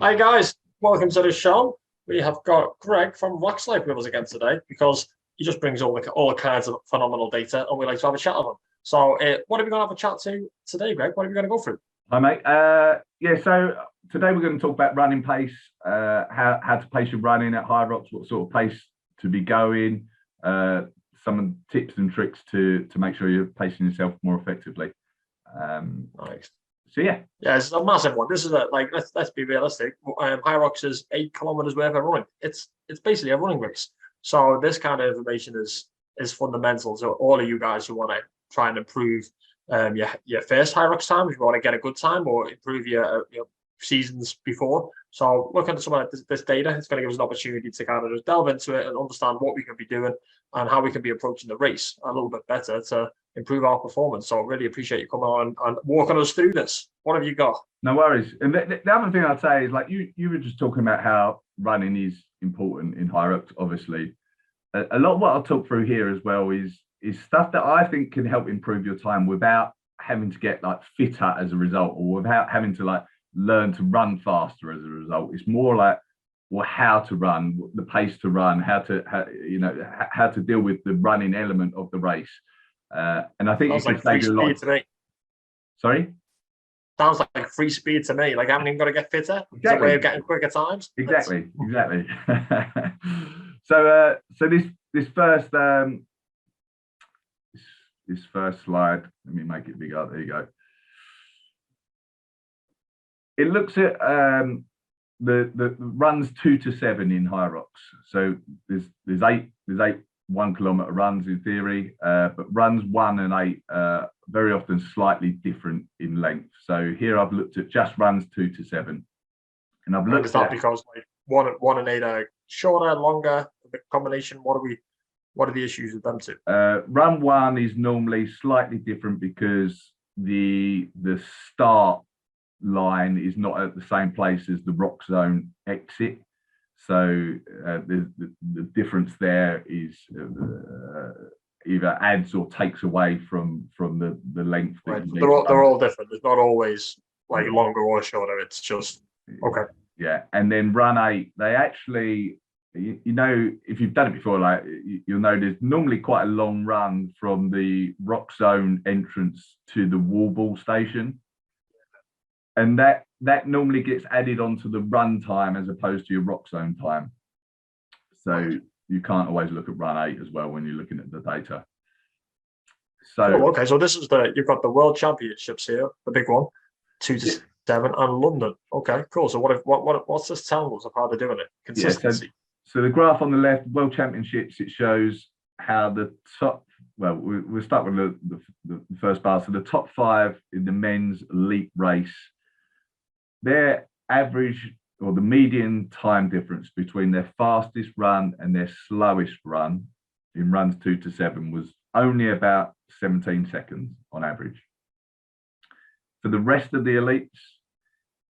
Hi guys, welcome to the show. We have got Greg from Rockslide with us again today because he just brings all kinds of phenomenal data, and we like to have a chat with him. So, what are we going to have a chat to today, Greg? What are we going to go through? Hi, mate. Yeah, so today we're going to talk about running pace, how to pace your running at Hyrox, what sort of pace to be going, some tips and tricks to make sure you're pacing yourself more effectively. Nice. So yeah, it's a massive one. This is let's be realistic. Hyrox is 8 kilometers worth of running. It's basically a running race. So this kind of information is fundamental to all of you guys who want to try and improve your first Hyrox time, if you want to get a good time, or improve your seasons before. So looking at some of this data, it's going to give us an opportunity to kind of just delve into it and understand what we can be doing and how we can be approaching the race a little bit better to improve our performance. So I really appreciate you coming on and walking us through this. What have you got? No worries. And the other thing I'd say is, like, you were just talking about how running is important in Hyrox. Obviously, a lot of what I'll talk through here as well is stuff that I think can help improve your time without having to get like fitter as a result, or without having to like learn to run faster as a result. It's more like, well, how to run, the pace to run, how to deal with the running element of the race. And I think Sounds like free speed to me. Sorry? Sounds like free speed to me. Like I haven't even got to get fitter. Exactly. It's a way of getting quicker times. Exactly. So this first this first slide, let me make it bigger. There you go. It looks at the runs 2 to 7 in Hyrox. So there's eight 1 kilometer runs in theory, but runs 1 and 8 very often slightly different in length. So here I've looked at just runs 2 to 7, and I've looked at because like one and 8 are shorter, longer, the combination. What are the issues with them two? Run 1 is normally slightly different because the start line is not at the same place as the rock zone exit. So the difference there is either adds or takes away from the length. Right. They're all different. It's not always like longer or shorter. It's just okay. Yeah, and then run 8, they actually, if you've done it before, like you'll know there's normally quite a long run from the rock zone entrance to the wall ball station, and that normally gets added onto the run time as opposed to your rock zone time. So you can't always look at run 8 as well when you're looking at the data. So okay, so this is you've got the World Championships here, the big one, 2 to 7, and London. Okay, cool. So what's this telling us of how they're doing it? Consistency. Yeah, so the graph on the left, World Championships, it shows how the top. Well, we'll start with the first bar. So the top 5 in the men's elite race, their average or the median time difference between their fastest run and their slowest run in runs 2 to 7 was only about 17 seconds on average. For the rest of the elites,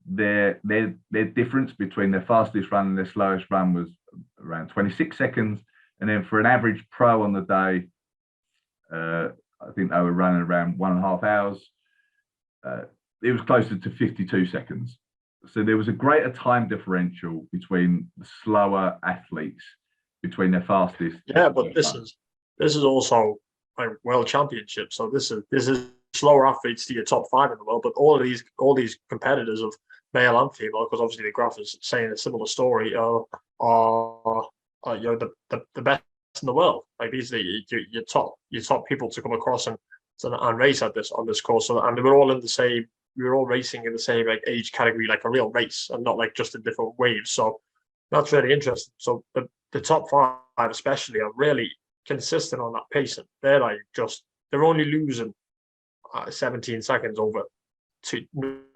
their difference between their fastest run and their slowest run was around 26 seconds. And then for an average pro on the day, I think they were running around 1.5 hours. It was closer to 52 seconds. So there was a greater time differential between the slower athletes, between their fastest. Yeah, but this is also a world championship. So this is slower athletes to your top 5 in the world. But all these competitors of male and female, because obviously the graph is saying a similar story, are the best in the world. Like basically your top people to come across and race on this course. So, and they were all in the same. We were all racing in the same like age category, like a real race, and not like just in different waves. So that's really interesting. So the top 5 especially are really consistent on that pacing. They're only losing 17 seconds over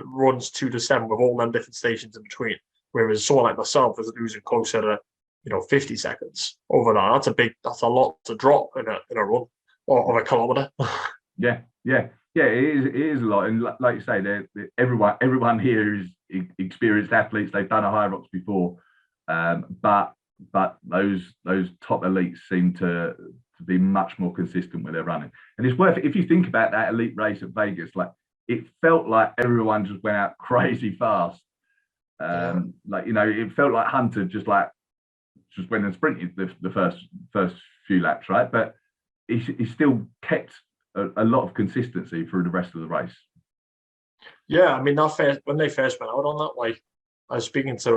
runs 2 to 7 with all them different stations in between. Whereas someone like myself is losing closer to 50 seconds over that. That's a lot to drop in a run or of a kilometer. Yeah, it is a lot, and like you say, everyone here is experienced athletes. They've done a Hyrox before, but those top elites seem to be much more consistent with their running. And it's worth it if you think about that elite race at Vegas. Like, it felt like everyone just went out crazy fast, Like, you know, it felt like Hunter just went and sprinted the first few laps, right? But he still kept a lot of consistency through the rest of the race. Yeah, I mean, when they first went out on that, like I was speaking to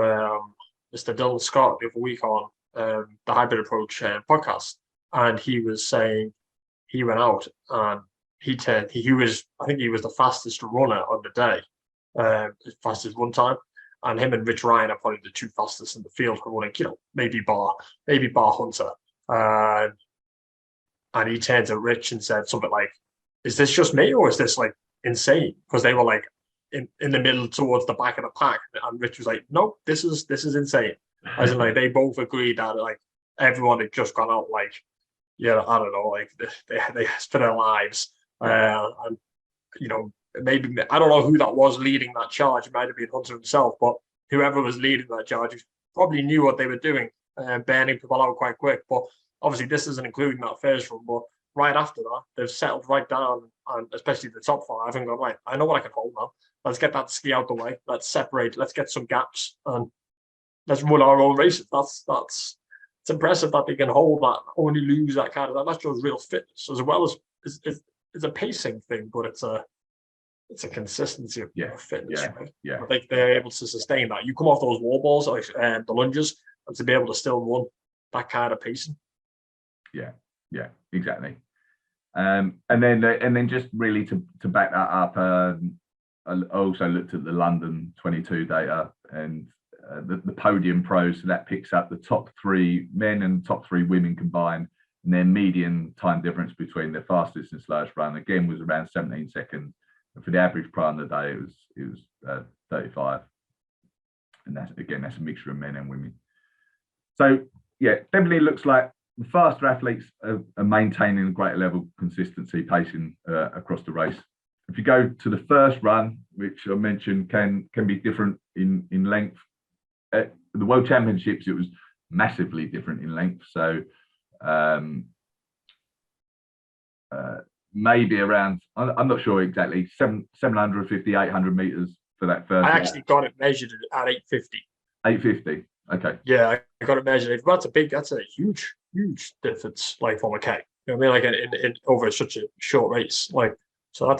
Mr. Dylan Scott the other week on the Hybrid Approach podcast, and he was saying he went out and he was, I think he was the fastest runner on the day, fastest run time, and him and Rich Ryan are probably the two fastest in the field for running, you know, maybe bar Hunter. And he turned to Rich and said something like, "Is this just me or is this like insane?" Because they were like in the middle towards the back of the pack, and Rich was like, "No, this is insane." As in, like, they both agreed that like everyone had just gone out, like, yeah, I don't know, like they for their lives, and you know, maybe I don't know who that was leading that charge. It might have been Hunter himself, but whoever was leading that charge probably knew what they were doing, burning people out quite quick. But obviously, this isn't including that first run. But right after that, they've settled right down, and especially the top five, and gone, right, I know what I can hold now. Let's get that ski out the way. Let's separate. Let's get some gaps, and let's run our own races. That's it's impressive that they can hold that, only lose that kind of that. That shows real fitness as well as it's a pacing thing, but it's a consistency of fitness. Right? I think they're able to sustain that. You come off those wall balls, like the lunges, and to be able to still run that kind of pacing. Yeah, exactly. And then just really to back that up, I also looked at the London 22 data and the podium pros. So that picks up the top 3 men and top 3 women combined, and their median time difference between their fastest and slowest run again was around 17 seconds. And for the average pro on the day, it was 35, and that's a mixture of men and women. So yeah, definitely looks like the faster athletes are maintaining a greater level of consistency pacing across the race. If you go to the first run, which I mentioned can be different in length, at the World Championships it was massively different in length. So maybe around, I'm not sure exactly, 750, 800 meters for that first. I actually got it measured at 850. 850. Okay. Yeah, I got it measured. That's a huge difference, like from a K. You know what I mean? Like in over such a short race. Like, so I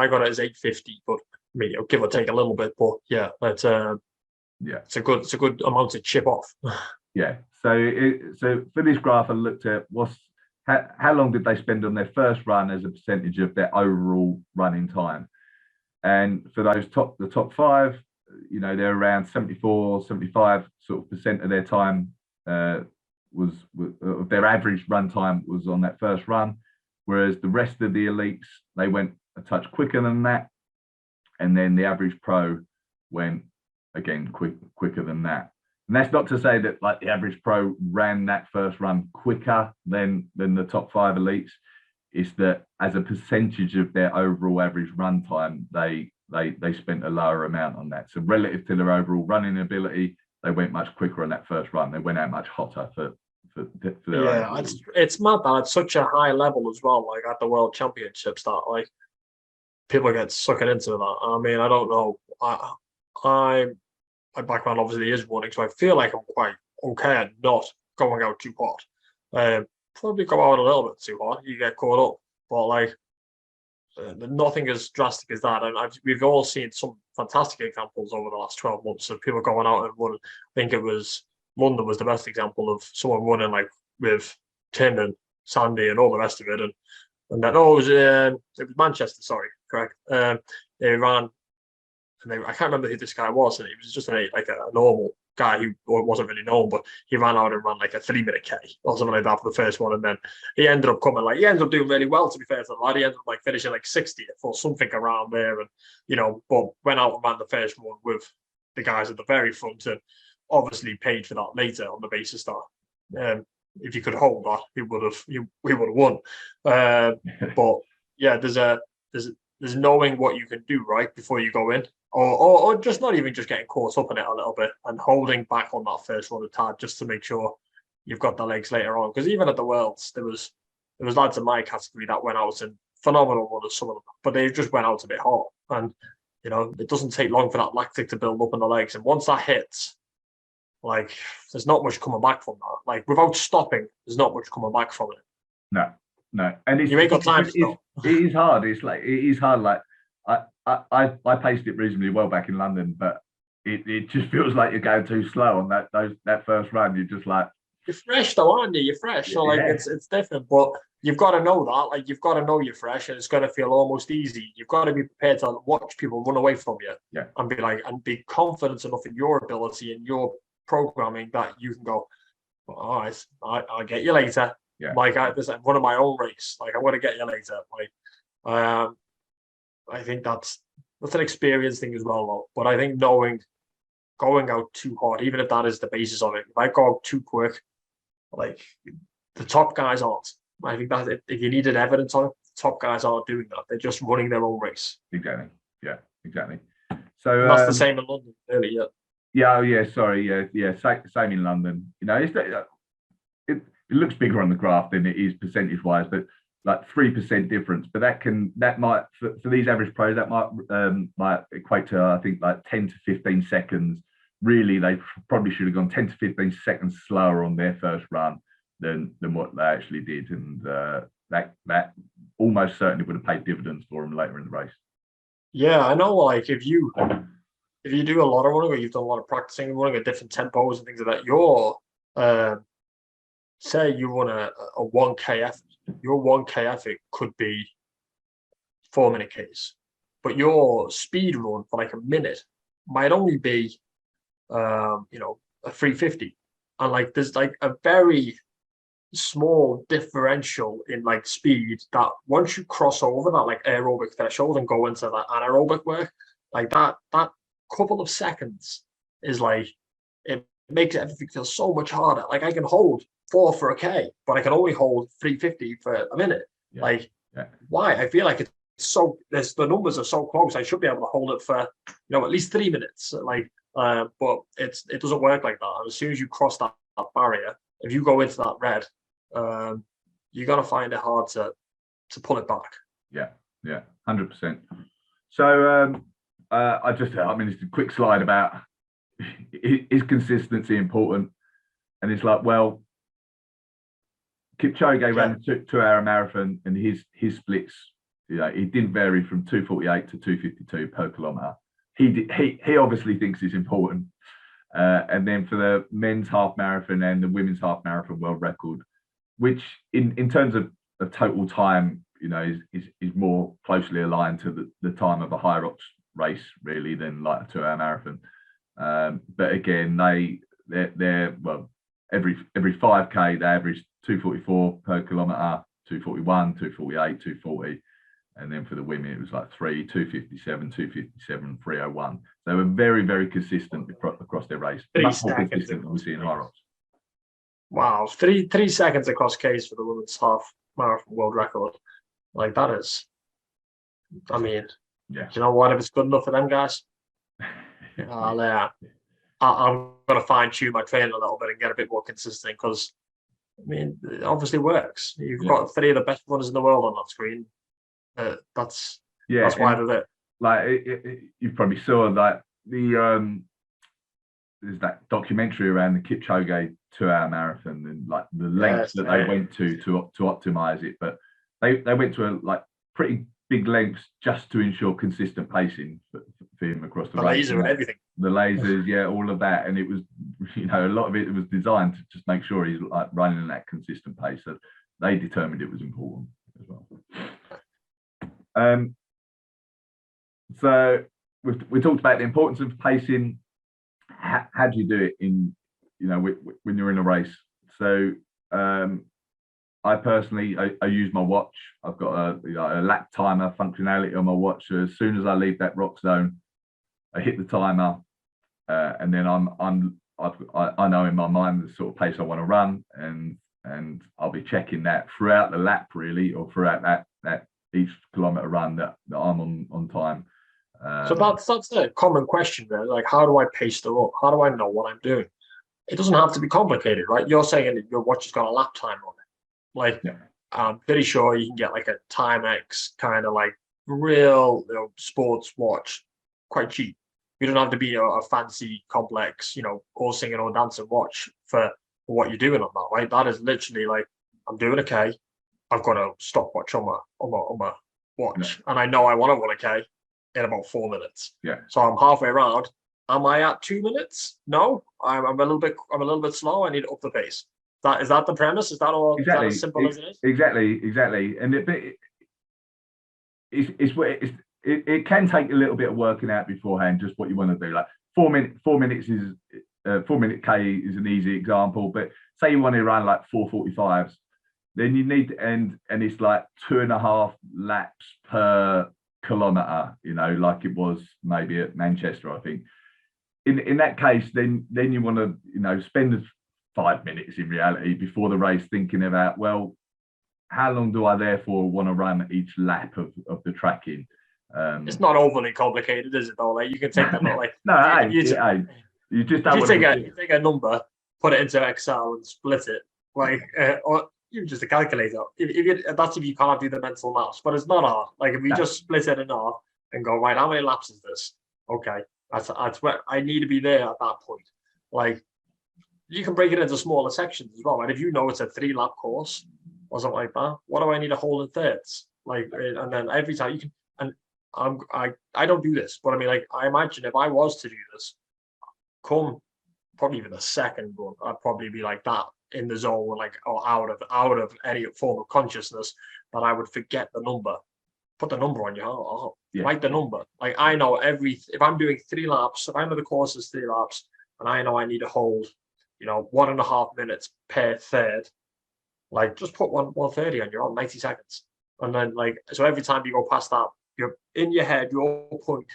got it as 850, but I mean, give or take a little bit. But yeah, it's a good amount to chip off. Yeah. So for this graph, I looked at how long did they spend on their first run as a percentage of their overall running time, and for the top 5, you know, they're around 74, 75 sort of percent of their time was their average run time was on that first run, whereas the rest of the elites, they went a touch quicker than that, and then the average pro went again quicker than that. And that's not to say that like the average pro ran that first run quicker than the top 5 elites. It's that as a percentage of their overall average run time, they spent a lower amount on that. So relative to their overall running ability, they went much quicker on that first run. They went out much hotter for their overall. It's mad that it's such a high level as well, like at the World Championships, that like people get sucking into that. I mean, I don't know. My background obviously is running, so I feel like I'm quite okay at not going out too hard. Probably go out a little bit too hard, you get caught up. But like nothing as drastic as that. And we've all seen some fantastic examples over the last 12 months of people going out and running. I think it was London was the best example of someone running like with Tim and Sandy and all the rest of it. And then it was Manchester, sorry, correct. They ran. And I can't remember who this guy was, and he was just a normal guy who wasn't really known, but he ran out and ran like a 3-minute K or something like that for the first one, and then he ended up doing really well, to be fair to the lad. He ended up like finishing like 60th or something around there, and you know, but went out and ran the first one with the guys at the very front, and obviously paid for that later on the basis that if you could hold that, we would have won. But yeah, there's knowing what you can do right before you go in. Or just not even just getting caught up in it a little bit and holding back on that first run a tad just to make sure you've got the legs later on. Because even at the Worlds, there was lads in my category that went out and phenomenal runners, some of them, but they just went out a bit hot. And You know, it doesn't take long for that lactic to build up in the legs, and once that hits, like there's not much coming back from that. Like without stopping, there's not much coming back from it. No, no, and You ain't got time to stop. it is hard. It's like it is hard. Like I paced it reasonably well back in London, but it just feels like you're going too slow on that first run. You're just like, you're fresh though, aren't you? You're fresh. So like yeah, it's different, but you've got to know that. Like you've got to know you're fresh and it's gonna feel almost easy. You've got to be prepared to watch people run away from you. Yeah. And be like and be confident enough in your ability and your programming that you can go, well, all right, I'll get you later. Yeah. Like I'm running my own race. Like I'm gonna get you later. Like I think that's an experience thing as well, though. But I think going out too hard, even if that is the basis of it, if I go out too quick, like the top guys aren't. I think that if you needed evidence on it, the top guys aren't doing that. They're just running their own race. Exactly. Yeah, exactly. So and that's the same in London, really. Yeah. Yeah. Oh, yeah. Sorry. Yeah. Same in London. You know, it looks bigger on the graph than it is percentage wise, but like 3% difference. But that might for these average pros that might equate to I think like 10 to 15 seconds. Really, they probably should have gone 10 to 15 seconds slower on their first run than what they actually did, and that almost certainly would have paid dividends for them later in the race. Yeah, I know. Like if you do a lot of running or you've done a lot of practicing running at different tempos and things like that, your say you run a 1K effort, your 1K effort could be 4-minute Ks, but your speed run for like a minute might only be a 350, and like there's like a very small differential in like speed that once you cross over that like aerobic threshold and go into that anaerobic work, like that couple of seconds is like it makes everything feel so much harder. Like I can hold 4 for a K, but I can only hold 350 for a minute. Yeah. Like why? I feel like it's so the numbers are so close. I should be able to hold it for at least 3 minutes. Like but it doesn't work like that. And as soon as you cross that barrier, if you go into that red, you're gonna find it hard to pull it back. Yeah, 100%. So it's a quick slide about is consistency important, and it's like, well, Kipchoge ran a 2-hour marathon, and his splits, he didn't vary from 2:48 to 2:52 per kilometer. He obviously thinks it's important. And then for the men's half marathon and the women's half marathon world record, which in terms of total time, is more closely aligned to the time of a Hyrox race really than like a 2-hour marathon. But again, they're every 5K they average 2:44 per kilometer, 2:41, 2:48, 2:40. And then for the women, it was like 2:57, 2:57, 3:01. They were very, very consistent across their race. Much more consistent than we see in Hyrox. Wow, 3 seconds across Ks for the women's half marathon world record. Like that is, I mean, do you know what? If it's good enough for them guys, I'm gonna fine tune my training a little bit and get a bit more consistent because, I mean, it obviously works. You've got 3 of the best runners in the world on that screen. That's why I did it. Like you probably saw that there's that documentary around the Kipchoge 2-hour marathon and like the lengths that they went to optimize it, but they went to a pretty big lengths just to ensure consistent pacing for him across the race. Laser and everything. The lasers, all of that, and it was a lot of it was designed to just make sure he's like running at that consistent pace. So they determined it was important as well. So we talked about the importance of pacing. How do you do it in when you're in a race? So I personally I use my watch. I've got a lap timer functionality on my watch. So as soon as I leave that rock zone, I hit the timer, and then I know in my mind the sort of pace I want to run, and I'll be checking that throughout the lap really, or throughout that each kilometer run that I'm on time. So that's a common question there. Like, how do I pace the run? How do I know what I'm doing? It doesn't have to be complicated, right? You're saying that your watch has got a lap timer on it. Like, I'm pretty sure you can get like a Timex kind of like real sports watch quite cheap. You don't have to be a fancy, complex, all singing or dancing watch for what you're doing on that, right? That is literally like, I'm doing a K. I've got a stopwatch on my watch, and I know I want to run a K in about 4 minutes. Yeah. So I'm halfway around. Am I at 2 minutes? No, I'm a little bit slow. I need to up the pace. Is that the premise? Is that all? Exactly. Is that as simple as it is? Exactly. And it can take a little bit of working out beforehand, just what you want to do. Like 4 minutes is 4 minute K is an easy example, but say you want to run like 4:45s, then you need, and it's like 2.5 laps per kilometer, like it was maybe at Manchester, I think. In that case, then you want to, spend 5 minutes in reality before the race thinking about, well, how long do I therefore want to run each lap of the tracking? It's not overly complicated, is it though? Like, you can take that, like, no, you just don't want you take a number, put it into Excel and split it, like, or even just a calculator. That's if you can't do the mental maths, but it's not hard. Like, if we just split it in half and go, right, how many laps is this? Okay, that's where I need to be there at that point. Like, you can break it into smaller sections as well, right? If you know it's a 3-lap course or something like that, what do I need to hold in thirds? Like, and then every time you can, and I don't do this, but I mean, like, I imagine if I was to do this, come probably even the second run, I'd probably be like that in the zone, like, or out of any form of consciousness, that I would forget the number. Put the number on your heart. Write the number. Like, I know if I'm doing 3 laps, if I know the course is 3 laps, and I know I need to hold, 1.5 minutes per third, like, just put 1:30 on your own, 90 seconds. And then, like, so every time you go past that, you're in your head, your point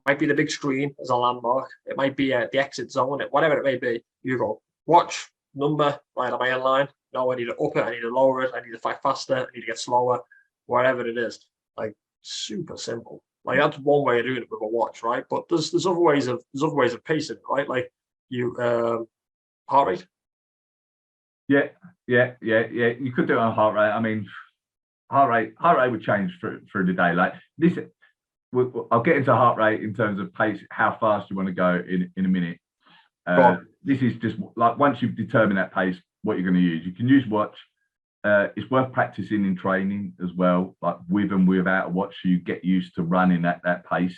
might be the big screen as a landmark. It might be the exit zone, whatever it may be. You go, watch, number, right, am I in line? No, I need to up it, I need to lower it, I need to fight faster, I need to get slower, whatever it is. Like, super simple. Like, that's one way of doing it with a watch, right? But there's other ways of pacing, right? Like, you heart rate. Yeah. You could do it on heart rate. I mean, heart rate would change through the day. Like this, I'll get into heart rate in terms of pace, how fast you want to go in a minute. This is just like, once you've determined that pace, what you're going to use. You can use watch. It's worth practicing in training as well, like with and without a watch, so you get used to running at that pace.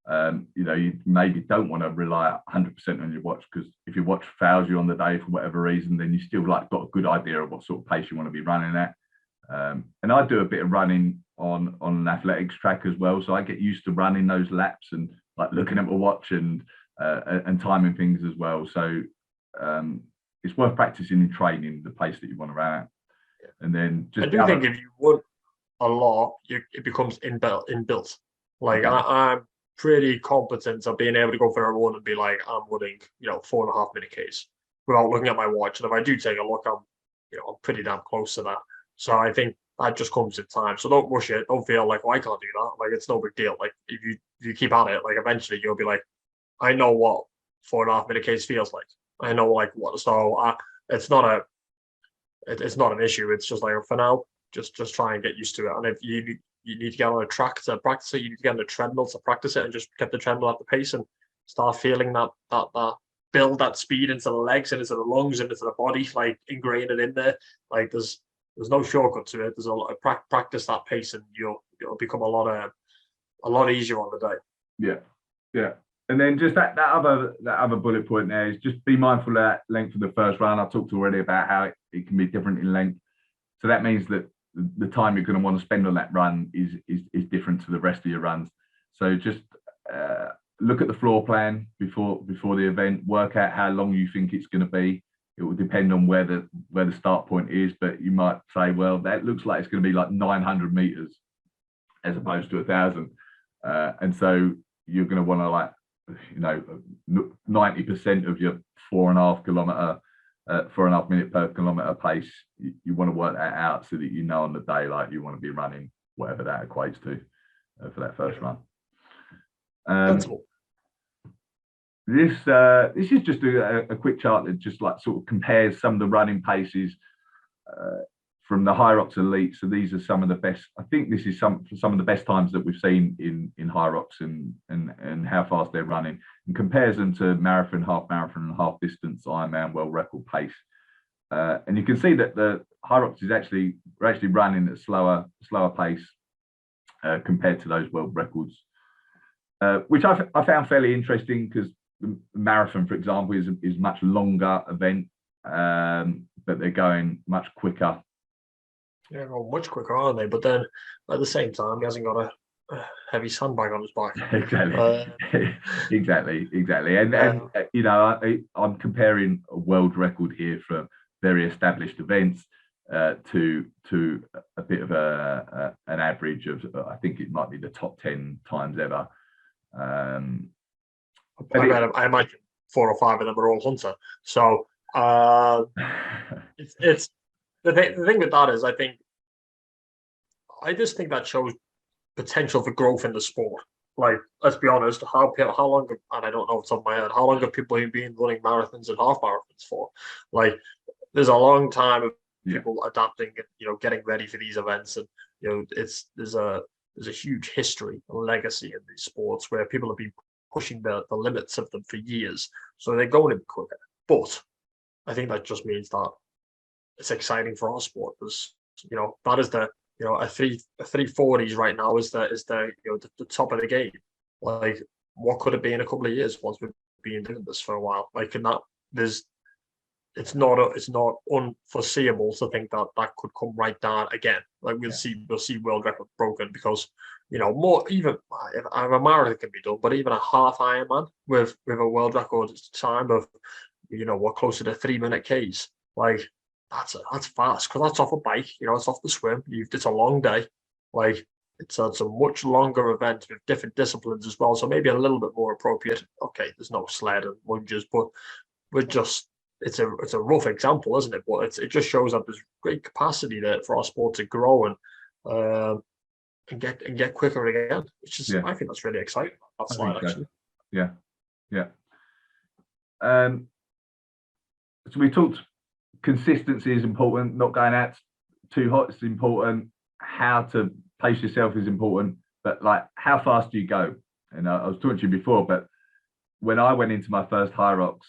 You maybe don't want to rely 100% on your watch, because if your watch fails you on the day for whatever reason, then you still like got a good idea of what sort of pace you want to be running at. And I do a bit of running on an athletics track as well, so I get used to running those laps and like looking at my watch and timing things as well. So it's worth practicing in training the pace that you want to run at. And then just I do think if you run a lot, it becomes inbuilt. Like, I'm pretty competent at being able to go for a run and be like, I'm running, 4.5 minute Ks without looking at my watch. And if I do take a look, I'm pretty damn close to that. So I think that just comes in time. So don't rush it. Don't feel like, I can't do that. Like, it's no big deal. Like, if you keep at it, like, eventually you'll be like, I know what 4.5 minute Ks feels like. I know, like, what. So it's not an issue. It's just like, for now, just try and get used to it. And if you need to get on a track to practice it, you need to get on a treadmill to practice it, and just get the treadmill at the pace and start feeling that build that speed into the legs and into the lungs and into the body, like, ingrain it in there. Like, there's no shortcut to it. There's a lot of practice that pace, and it'll become a lot easier on the day. Yeah. And then just that other bullet point there is just be mindful of that length of the first run. I talked already about how it can be different in length. So that means that the time you're going to want to spend on that run is different to the rest of your runs. So just look at the floor plan before the event, work out how long you think it's going to be. It will depend on where the start point is, but you might say, well, that looks like it's going to be like 900 meters as opposed to 1,000. And so you're going to want to, like, 90% of your 4.5 minute per kilometer pace, you want to work that out so that you know on the day, like, you want to be running whatever that equates to for that first run. This is just a quick chart that just, like, sort of compares some of the running paces from the Hyrox Elite. So these are some of the best. I think this is some of the best times that we've seen in Hyrox and how fast they're running, and compares them to marathon, half marathon, and half distance Ironman world record pace. And you can see that the Hyrox is actually running at a slower pace compared to those world records, which I found fairly interesting, because the marathon, for example, is a much longer event, but they're going much quicker. Yeah, well, much quicker, aren't they? But then at the same time, he hasn't got a heavy sandbag on his back. Exactly. exactly. And you know, I'm comparing a world record here for very established events to a bit of an average of, I think it might be the top 10 times ever. I imagine 4 or 5 of them are all Hunter. So it's the thing with that is, I just think that shows potential for growth in the sport. Like, let's be honest, how long, and I don't know off the top of my head, how long have people been running marathons and half marathons for? Like, there's a long time of people adapting and, you know, getting ready for these events, and, you know, there's a huge history and legacy in these sports where people have been pushing the limits of them for years, so they're going to be quicker. But I think that just means that it's exciting for our sport, because, you know, that is the, you know, a 340s right now is the you know, the top of the game. Like, what could it be in a couple of years once we've been doing this for a while? Like, and that it's not unforeseeable to think that could come right down again. Like, we'll see world record broken, because, you know, more, even if a marathon can be done, but even a half Ironman with a world record time of, you know, we're closer to 3-minute Ks. Like, that's fast, because that's off a bike, you know, it's off the swim. It's a long day. Like, it's a much longer event with different disciplines as well, so maybe a little bit more appropriate. Okay, there's no sled and lunges, but it's a rough example, isn't it? But it just shows that there's great capacity there for our sport to grow and get quicker again. Which is, I think that's really exciting. That slide, actually. Yeah. So we talked. Consistency is important. Not going out too hot is important. How to pace yourself is important. But, like, how fast do you go? And I was talking to you before, but when I went into my first Hyrox,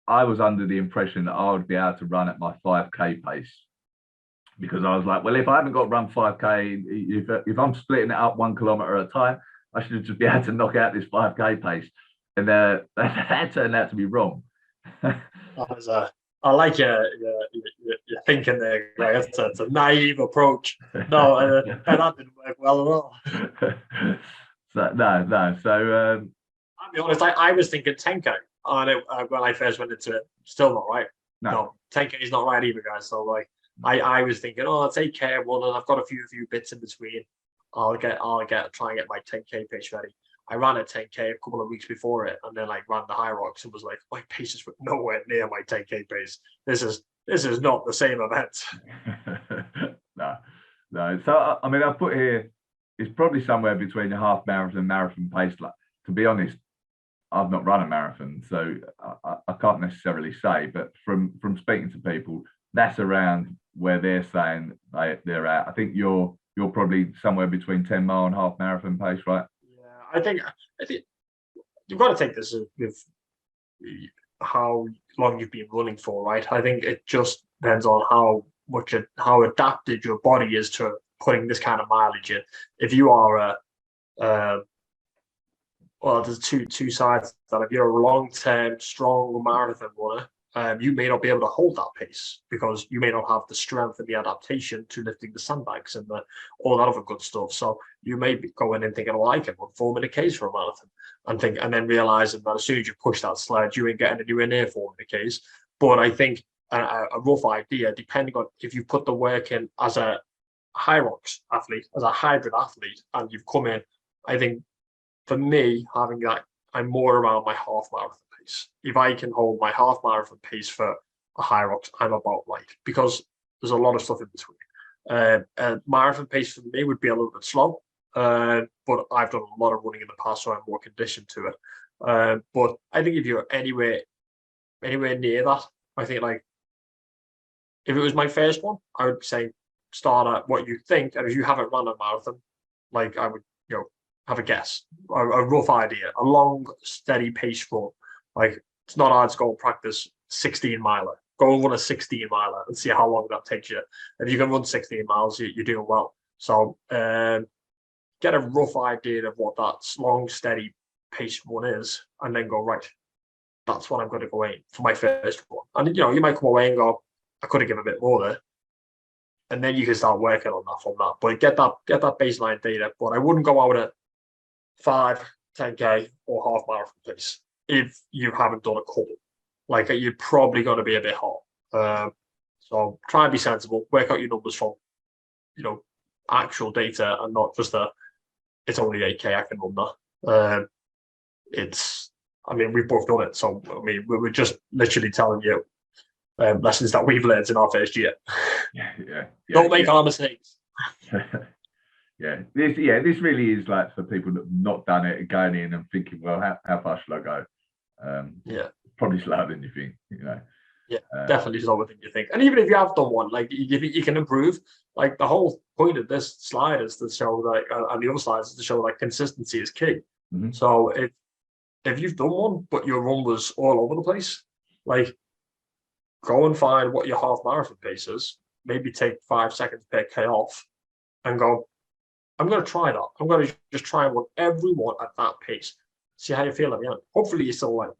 I was under the impression that I would be able to run at my 5K pace, because I was like, well, if I haven't got to run 5K, if I'm splitting it up 1 kilometer at a time, I should just be able to knock out this 5K pace. And that turned out to be wrong. I like your thinking there, Greg. It's a naive approach. No, and that didn't work well at all. No. So I'll be honest, I was thinking 10K on it when I first went into it. Still not right. No, 10K is not right either, guys. So, like, I was thinking, oh, it's 8K one, and I've got a few bits in between. I'll try and get my 10K pace ready. I ran a 10K a couple of weeks before it, and then I ran the Hyrox and was like, my paces were nowhere near my 10K pace. This is not the same event. No. So, I mean, I put here, it's probably somewhere between a half marathon and marathon pace. Like, to be honest, I've not run a marathon, so I can't necessarily say. But from speaking to people, that's around where they're saying they're at. I think you're probably somewhere between 10 mile and half marathon pace, right? I think you've got to take this with how long you've been running for, right? I think it just depends on how adapted your body is to putting this kind of mileage in. If you are well, there's two sides to that. If you're a long-term, strong marathon runner, you may not be able to hold that pace, because you may not have the strength and the adaptation to lifting the sandbags and all that other good stuff. So you may be going in thinking, well, I can run 4-minute Ks for a marathon, and then realizing that as soon as you push that sled, you ain't getting anywhere near 4-minute Ks. But I think a rough idea, depending on if you put the work in as a Hyrox athlete, as a hybrid athlete, and you've come in, I think for me, having that, I'm more around my half marathon pace. If I can hold my half marathon pace for a Hyrox, I'm about right, because there's a lot of stuff in between. Marathon pace for me would be a little bit slow, but I've done a lot of running in the past, so I'm more conditioned to it. But I think if you're anywhere near that, I think, like, if it was my first one, I would say start at what you think, and if you haven't run a marathon, like I would, have a guess, a rough idea, a long, steady pace run. Like it's not hard to go and practice 16 miler. Go and run a 16 miler and see how long that takes you. If you can run 16 miles, you're doing well. So get a rough idea of what that long, steady pace run is, and then go, right, that's what I'm going to go in for my first one. And you might come away and go, I could have given a bit more there. And then you can start working on that from that. But get that baseline data. But I wouldn't go out at 5, 10K or half marathon pace if you haven't done a couple. Like you're probably going to be a bit hot. So try and be sensible. Work out your numbers from, actual data, and not just it's only 8K, I can run that. We've both done it. So, we're just literally telling you lessons that we've learned in our first year. Yeah. Don't make our mistakes. This really is like for people that have not done it, going in and thinking, well, how far should I go? Probably slower than you think, definitely slower than you think. And even if you have done one, like you can improve. Like the whole point of this slide is to show, like, and the other slides is to show, like, consistency is key. Mm-hmm. So if you've done one but your run was all over the place, like, go and find what your half marathon pace is. Maybe take 5 seconds per K off, and go, I'm going to try that. I'm going to just try and run everyone at that pace. See how you feel at the end. Hopefully you're still, like,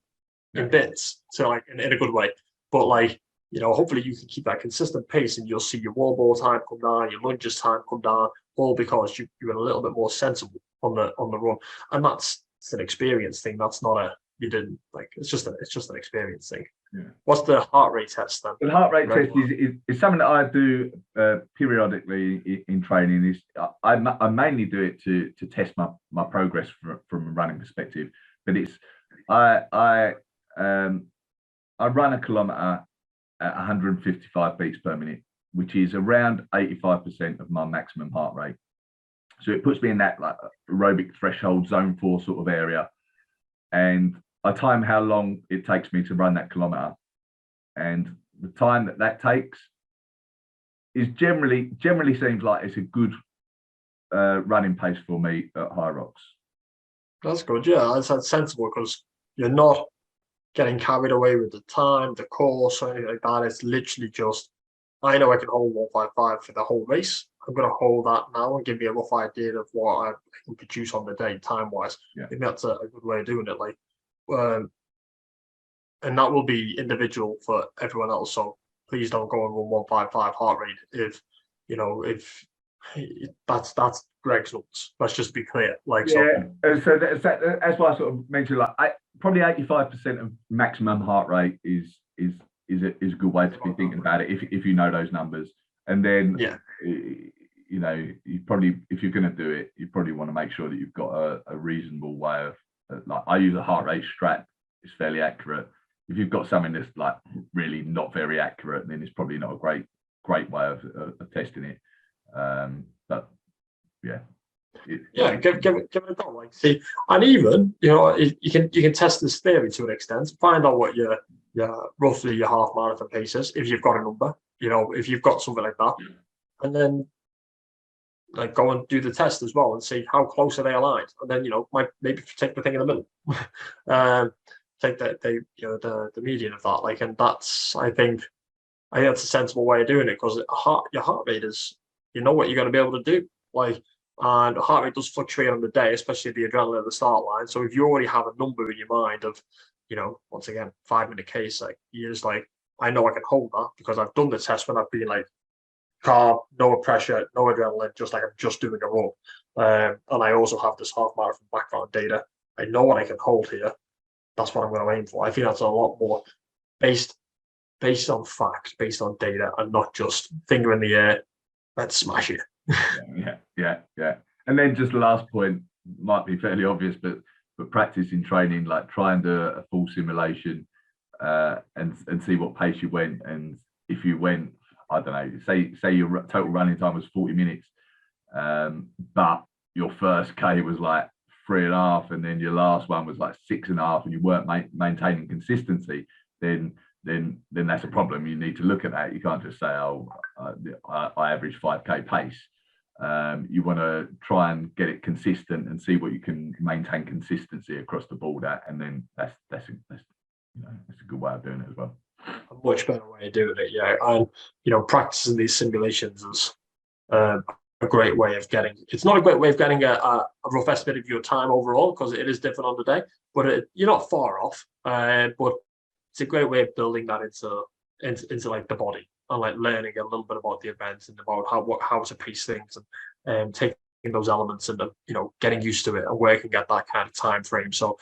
in bits, so, like, in a good way. But, like, hopefully you can keep that consistent pace, and you'll see your wall ball time come down, your lunges time come down, all because you were a little bit more sensible on the run. And that's an experience thing. That's not you didn't, like, it's just an experience thing. Yeah. What's the heart rate test then? The heart rate test is something that I do periodically in training. Is I mainly do it to test my progress from a running perspective. But it's I run a kilometre at 155 beats per minute, which is around 85% of my maximum heart rate. So it puts me in that, like, aerobic threshold, zone 4 sort of area. And I time how long it takes me to run that kilometre, and the time that takes is generally seems like it's a good running pace for me at Hyrox. That's good. Yeah, that's sensible, because you're not getting carried away with the time, the course, or anything like that. It's literally just, I know I can hold 155 for the whole race. I'm going to hold that now and give me a rough idea of what I can produce on the day, time wise. Yeah. I think that's a good way of doing it. Like, and that will be individual for everyone else. So please don't go and run 155 heart rate if that's Greg's nuts. Let's just be clear. Like, yeah. So that's why I sort of mentioned, like, probably 85% of maximum heart rate is a good way to be thinking about it if you know those numbers. And then you probably, if you're going to do it, you probably want to make sure that you've got a reasonable way of, like, I use a heart rate strap. It's fairly accurate. If you've got something that's, like, really not very accurate, then it's probably not a great way of testing it. But yeah. Give it a go. Like, see, and even you can test this theory to an extent. Find out what your roughly your half marathon pace is, if you've got a number. If you've got something like that, and then, like, go and do the test as well and see how close are they aligned, and then maybe take the thing in the middle. Take the median of that, like, and that's I think that's a sensible way of doing it, because your heart rate is, what you're going to be able to do, like. And heart rate does fluctuate on the day, especially the adrenaline at the start line. So if you already have a number in your mind of, once again, 5-minute case, like, you're just like, I know I can hold that because I've done the test when I've been, like, calm, no pressure, no adrenaline, just like I'm just doing a run. And I also have this half marathon background data. I know what I can hold here. That's what I'm going to aim for. I think that's a lot more based on facts, based on data, and not just finger in the air, let's smash it. Yeah. And then just the last point might be fairly obvious, but practice in training, like, try and do a full simulation and see what pace you went. And if you went, I don't know, say your total running time was 40 minutes, but your first K was like 3.5, and then your last one was like 6.5, and you weren't maintaining consistency, then then that's a problem. You need to look at that. You can't just say, oh, I average 5K pace. You want to try and get it consistent and see what you can maintain consistency across the board at, and then that's a good way of doing it as well. A much better way of doing it, yeah. And practicing these simulations is a great way of getting. It's not a great way of getting a rough estimate of your time overall, because it is different on the day, but you're not far off. But it's a great way of building that into like the body, and like learning a little bit about the events and about how to piece things, and taking those elements and getting used to it and working at that kind of time frame. So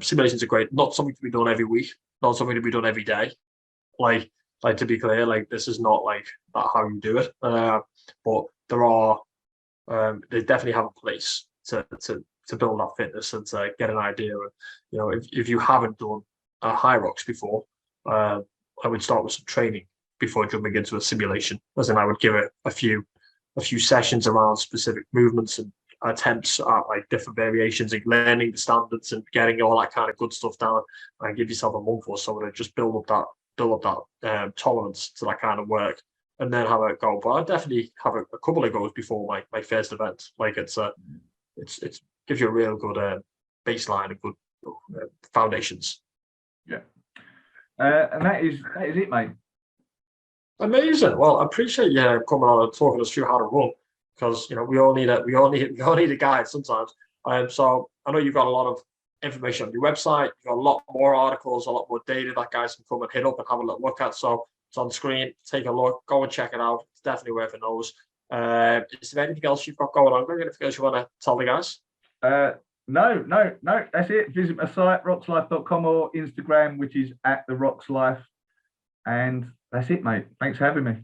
simulations are great. Not something to be done every week, not something to be done every day. Like to be clear, like this is not like how you do it. But they definitely have a place to build that fitness and to get an idea. And if you haven't done a Hyrox before, I would start with some training before jumping into a simulation. As in, I would give it a few sessions around specific movements and attempts at like different variations and learning the standards and getting all that kind of good stuff down, and give yourself a month or so to just build up that tolerance to that kind of work, and then have a go. But I definitely have a couple of goes before my first event. Like it's gives you a real good baseline and good foundations. Yeah, and that is it, mate. Amazing. Well, I appreciate you coming on and talking us through how to run, because we all need a guide sometimes. So I know you've got a lot of information on your website. You've got a lot more articles, a lot more data that guys can come and hit up and have a little look at. So it's on screen. Take a look. Go and check it out. It's definitely worth a nose. Is there anything else you've got going on? Anything else you want to tell the guys? No. That's it. Visit my site, roxlife.com, or Instagram, which is @theroxlife. And that's it, mate. Thanks for having me.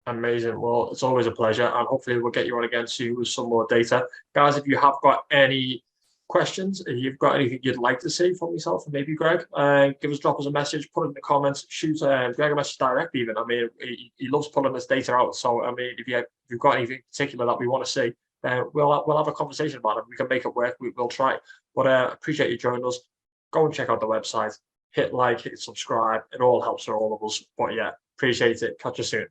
Amazing. Well, it's always a pleasure, and hopefully we'll get you on again soon with some more data. Guys, if you have got any questions, if you've got anything you'd like to see from myself and maybe Greg, drop us a message, put it in the comments, shoot Greg a message direct even. I mean, he loves pulling this data out. So, I mean, if you've got anything particular that we want to see, we'll have a conversation about it. We can make it work. We'll try. But appreciate you joining us. Go and check out the website. Hit like, hit subscribe. It all helps for all of us. But yeah, appreciate it. Catch you soon.